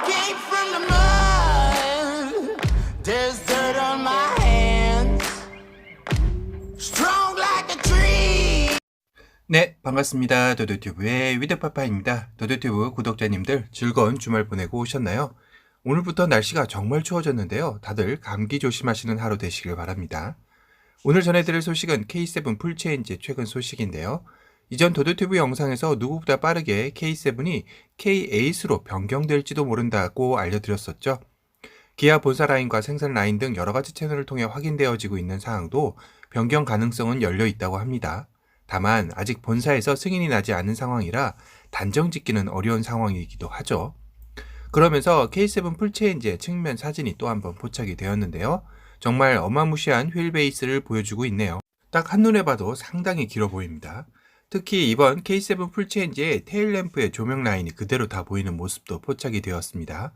Came from the mud. There's dirt on my hands. Strong like a tree. 네, 반갑습니다. 도도튜브의 위드파파입니다. 도도튜브 구독자님들 즐거운 주말 보내고 오셨나요? 오늘부터 날씨가 정말 추워졌는데요. 다들 감기 조심하시는 하루 되시길 바랍니다. 오늘 전해드릴 소식은 K7 풀체인지 최근 소식인데요. 이전 도도튜브 영상에서 누구보다 빠르게 K7이 K8으로 변경될지도 모른다고 알려드렸었죠. 기아 본사 라인과 생산 라인 등 여러가지 채널을 통해 확인되어지고 있는 사항도 변경 가능성은 열려 있다고 합니다. 다만 아직 본사에서 승인이 나지 않은 상황이라 단정 짓기는 어려운 상황이기도 하죠. 그러면서 K7 풀체인지의 측면 사진이 또 한번 포착이 되었는데요. 정말 어마무시한 휠 베이스를 보여주고 있네요. 딱 한눈에 봐도 상당히 길어 보입니다. 특히 이번 K7 풀체인지의 테일램프의 조명 라인이 그대로 다 보이는 모습도 포착이 되었습니다.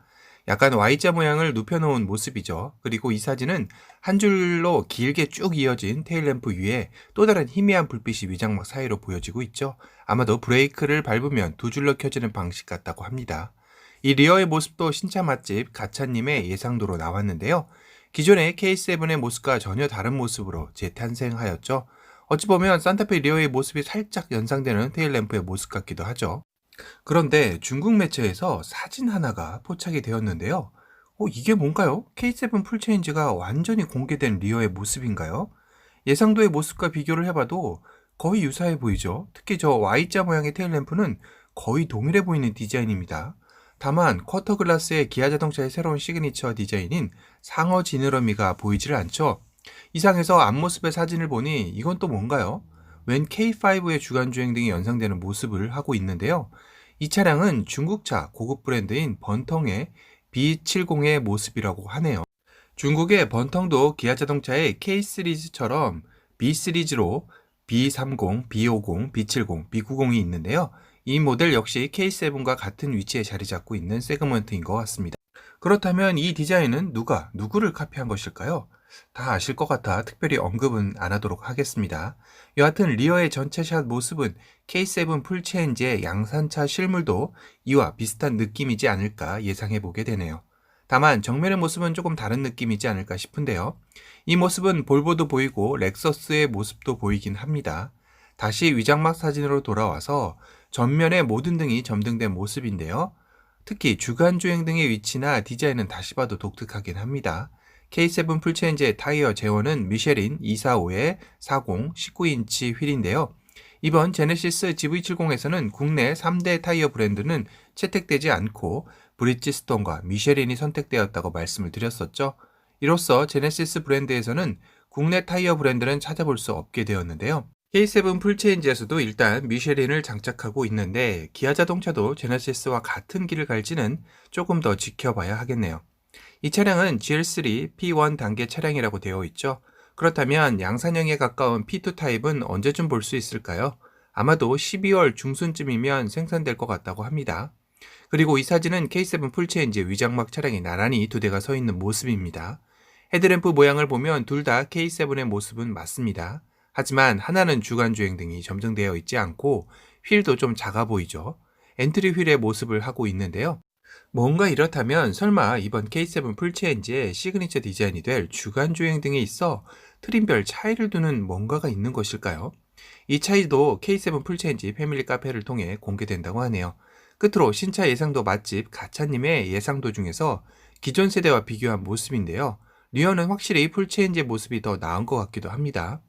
약간 Y자 모양을 눕혀놓은 모습이죠. 그리고 이 사진은 한 줄로 길게 쭉 이어진 테일램프 위에 또 다른 희미한 불빛이 위장막 사이로 보여지고 있죠. 아마도 브레이크를 밟으면 두 줄로 켜지는 방식 같다고 합니다. 이 리어의 모습도 신차 맛집 가차님의 예상도로 나왔는데요. 기존의 K7의 모습과 전혀 다른 모습으로 재탄생하였죠. 어찌 보면 산타페 리어의 모습이 살짝 연상되는 테일램프의 모습 같기도 하죠. 그런데 중국 매체에서 사진 하나가 포착이 되었는데요. 이게 뭔가요? K7 풀체인지가 완전히 공개된 리어의 모습인가요? 예상도의 모습과 비교를 해봐도 거의 유사해 보이죠. 특히 저 Y자 모양의 테일램프는 거의 동일해 보이는 디자인입니다. 다만 쿼터 글라스의 기아 자동차의 새로운 시그니처 디자인인 상어 지느러미가 보이질 않죠. 이상해서 앞모습의 사진을 보니 이건 또 뭔가요? 웬 K5의 주간주행 등이 연상되는 모습을 하고 있는데요. 이 차량은 중국차 고급 브랜드인 번텅의 B70의 모습이라고 하네요. 중국의 번텅도 기아 자동차의 K 시리즈처럼 B 시리즈로 B30, B50, B70, B90이 있는데요. 이 모델 역시 K7과 같은 위치에 자리 잡고 있는 세그먼트인 것 같습니다. 그렇다면 이 디자인은 누구를 카피한 것일까요? 다 아실 것 같아 특별히 언급은 안 하도록 하겠습니다. 여하튼 리어의 전체 샷 모습은 K7 풀체인지의 양산차 실물도 이와 비슷한 느낌이지 않을까 예상해 보게 되네요. 다만 정면의 모습은 조금 다른 느낌이지 않을까 싶은데요. 이 모습은 볼보도 보이고 렉서스의 모습도 보이긴 합니다. 다시 위장막 사진으로 돌아와서 전면의 모든 등이 점등된 모습인데요. 특히 주간주행 등의 위치나 디자인은 다시 봐도 독특하긴 합니다. K7 풀체인지의 타이어 제원은 미쉐린 245의 40, 19인치 휠인데요. 이번 제네시스 GV70에서는 국내 3대 타이어 브랜드는 채택되지 않고 브리지스톤과 미쉐린이 선택되었다고 말씀을 드렸었죠. 이로써 제네시스 브랜드에서는 국내 타이어 브랜드는 찾아볼 수 없게 되었는데요. K7 풀체인지에서도 일단 미쉐린을 장착하고 있는데 기아 자동차도 제네시스와 같은 길을 갈지는 조금 더 지켜봐야 하겠네요. 이 차량은 GL3 P1 단계 차량이라고 되어 있죠. 그렇다면 양산형에 가까운 P2 타입은 언제쯤 볼 수 있을까요? 아마도 12월 중순쯤이면 생산될 것 같다고 합니다. 그리고 이 사진은 K7 풀체인지 위장막 차량이 나란히 두 대가 서 있는 모습입니다. 헤드램프 모양을 보면 둘 다 K7의 모습은 맞습니다. 하지만 하나는 주간주행 등이 점등되어 있지 않고 휠도 좀 작아 보이죠. 엔트리 휠의 모습을 하고 있는데요. 뭔가 이렇다면 설마 이번 K7 풀체인지의 시그니처 디자인이 될 주간주행 등에 있어 트림별 차이를 두는 뭔가가 있는 것일까요? 이 차이도 K7 풀체인지 패밀리 카페를 통해 공개된다고 하네요. 끝으로 신차 예상도 맛집 가차님의 예상도 중에서 기존 세대와 비교한 모습인데요. 리어는 확실히 풀체인지의 모습이 더 나은 것 같기도 합니다.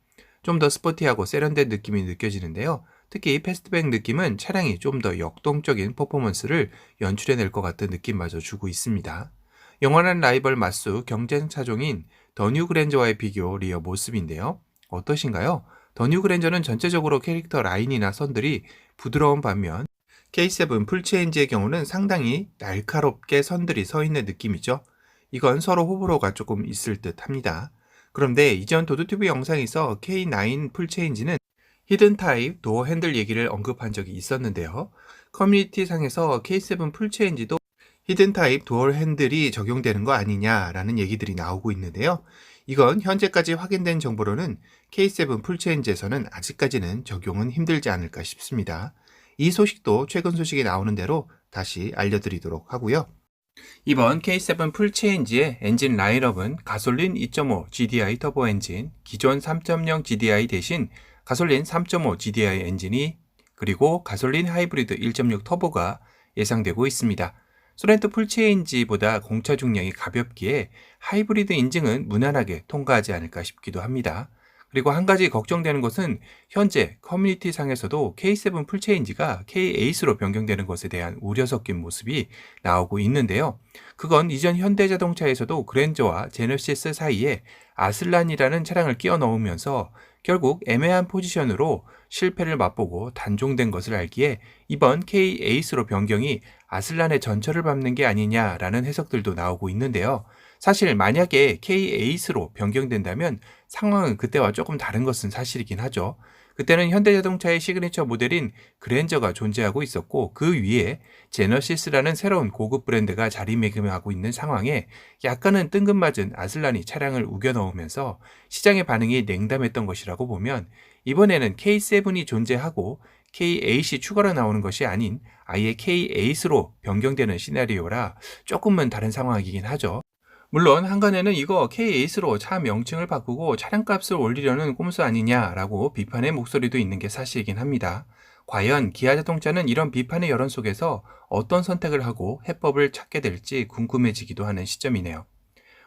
좀 더 스포티하고 세련된 느낌이 느껴지는데요. 특히 패스트백 느낌은 차량이 좀 더 역동적인 퍼포먼스를 연출해낼 것 같은 느낌마저 주고 있습니다. 영원한 라이벌 맞수 경쟁 차종인 더 뉴 그랜저와의 비교 리어 모습인데요. 어떠신가요? 더 뉴 그랜저는 전체적으로 캐릭터 라인이나 선들이 부드러운 반면 K7 풀체인지의 경우는 상당히 날카롭게 선들이 서 있는 느낌이죠. 이건 서로 호불호가 조금 있을 듯 합니다. 그런데 이전 도도튜브 영상에서 K9 풀체인지는 히든 타입 도어 핸들 얘기를 언급한 적이 있었는데요. 커뮤니티 상에서 K7 풀체인지도 히든 타입 도어 핸들이 적용되는 거 아니냐라는 얘기들이 나오고 있는데요. 이건 현재까지 확인된 정보로는 K7 풀체인지에서는 아직까지는 적용은 힘들지 않을까 싶습니다. 이 소식도 최근 소식이 나오는 대로 다시 알려드리도록 하고요. 이번 K7 풀체인지의 엔진 라인업은 가솔린 2.5 GDI 터보 엔진, 기존 3.0 GDI 대신 가솔린 3.5 GDI 엔진이 그리고 가솔린 하이브리드 1.6 터보가 예상되고 있습니다. 소렌토 풀체인지보다 공차 중량이 가볍기에 하이브리드 인증은 무난하게 통과하지 않을까 싶기도 합니다. 그리고 한 가지 걱정되는 것은 현재 커뮤니티 상에서도 K7 풀체인지가 K8로 변경되는 것에 대한 우려 섞인 모습이 나오고 있는데요. 그건 이전 현대자동차에서도 그랜저와 제너시스 사이에 아슬란이라는 차량을 끼워 넣으면서 결국 애매한 포지션으로 실패를 맛보고 단종된 것을 알기에 이번 K8로 변경이 아슬란의 전철을 밟는 게 아니냐라는 해석들도 나오고 있는데요. 사실 만약에 K8로 변경된다면 상황은 그때와 조금 다른 것은 사실이긴 하죠. 그때는 현대자동차의 시그니처 모델인 그랜저가 존재하고 있었고 그 위에 제너시스라는 새로운 고급 브랜드가 자리매김하고 있는 상황에 약간은 뜬금맞은 아슬란이 차량을 우겨 넣으면서 시장의 반응이 냉담했던 것이라고 보면 이번에는 K7이 존재하고 K8이 추가로 나오는 것이 아닌 아예 K8으로 변경되는 시나리오라 조금은 다른 상황이긴 하죠. 물론 한간에는 이거 K8로 차 명칭을 바꾸고 차량값을 올리려는 꼼수 아니냐라고 비판의 목소리도 있는 게 사실이긴 합니다. 과연 기아자동차는 이런 비판의 여론 속에서 어떤 선택을 하고 해법을 찾게 될지 궁금해지기도 하는 시점이네요.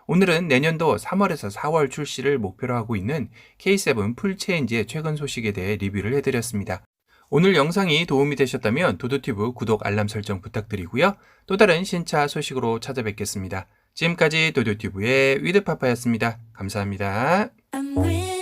오늘은 내년도 3월에서 4월 출시를 목표로 하고 있는 K7 풀체인지의 최근 소식에 대해 리뷰를 해드렸습니다. 오늘 영상이 도움이 되셨다면 도도튜브 구독 알람 설정 부탁드리고요. 또 다른 신차 소식으로 찾아뵙겠습니다. 지금까지 도도튜브의 위드파파였습니다. 감사합니다. I'm with